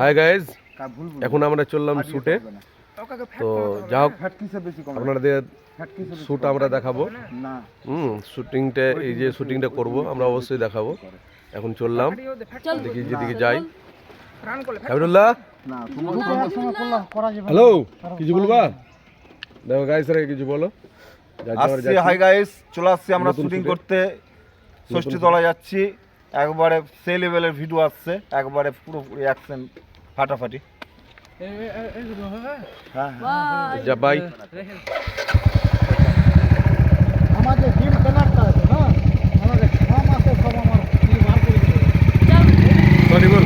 Hi guys, এখন আমরা চললাম শুটে। তো যা হোক, আপনাদের শুট আমরা দেখাবো। শুটিংটা, এই যে শুটিংটা করব আমরা অবশ্যই দেখাবো। এখন চললাম, দেখি যেদিকে যাই। হাবিবুল্লাহ, হ্যালো, কিছু বলবা? দেখো গাইজ, কিছু বলো। হাই গাইস, চলে আসছি আমরা শুটিং করতে। ষষ্ঠী তলায় যাচ্ছি। একবারে সেই লেভেলের ভিডিও আসছে, একবারে পুরোপুরি অ্যাকশন ফাটাফাটি। যা বাই, আমাদের জিম ট্রেনারটা আছে না, আমাদের 6 মাসে সব আমার কি বার করে দিল। সরি বল।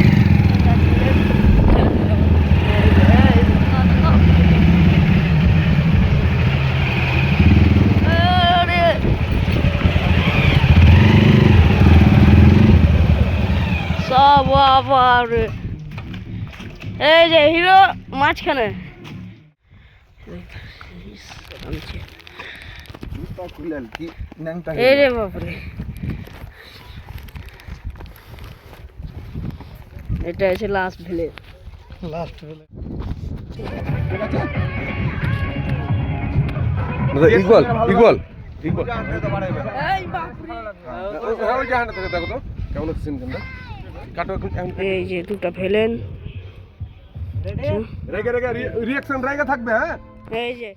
এই যে হিরো মাঝখানে এই রে বাপরে, এটা আছে লাস্ট ভিলে। ইকবাল ইকবাল ইকবাল, এই বাপরে, ওই যে হাঁটা থেকে দেখো তো কেমন হচ্ছে সিনটা। কাটো এখন। এই যে দুটো ফেলেন, রেগে রেগে রিঅ্যাকশন রেগে থাকবে। হ্যাঁ, এই যে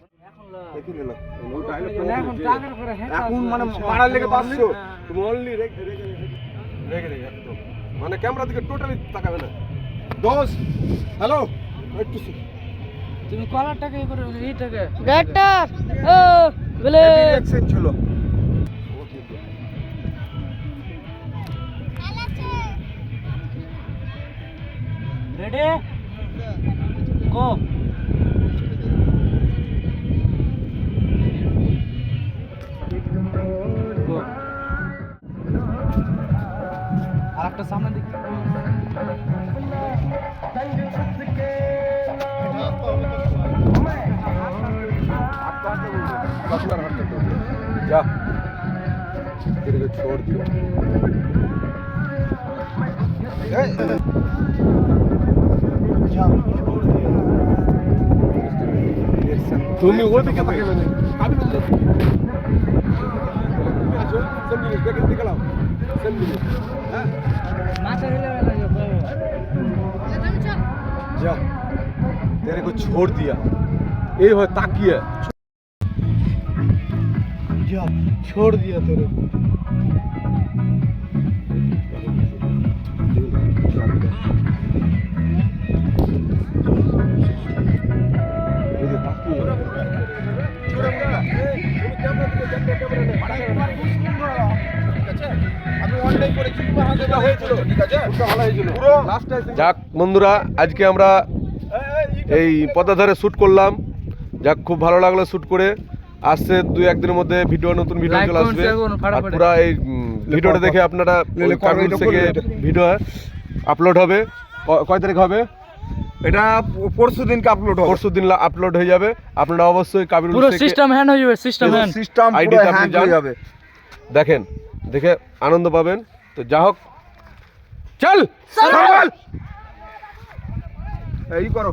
এখন মানে মারার লেগে পাচ্ছো তুমি। অনলি রেগে রেগে রেগে রেগে একদম, মানে ক্যামেরা দিকে টোটালি তাকাবে না। দোস, হ্যালো, একটু তুমি কলারটাকে এই করে এইটাকে ডাক্তার ও বলে রিঅ্যাকশন ছিল। Ready go. আরেকটা সামনে দিক। जा तेरे को छोड़ दिया। तुम वो भी क्या पके मैंने काफी मिल जाती है। निकलाओ जा, तेरे को छोड़ दिया। ये हो ताकिया, जा छोड़ दिया तेरे को। যাক বন্ধুরা, আজকে আমরা এই পদ্মাধারে শ্যুট করলাম। যাক, খুব ভালো লাগলো শ্যুট করে। আসছে 2-1 দিনের মধ্যে ভিডিও, নতুন ভিডিও চলে আসবে। আর পুরো এই ভিডিওটা দেখে আপনারা থেকে ভিডিও আপলোড হবে। কয় তারিখ হবে এটা? পরশু দিনকে আপলোড হবে। পরশু দিন আপলোড হয়ে যাবে। আপনারা অবশ্যই কাবিরুল পুরো সিস্টেম হ্যান্ড হয়ে যাবে, সিস্টেম আইডিতে আপনি যাবে, দেখেন, দেখে আনন্দ পাবেন। তো যা হোক, চল এই করো।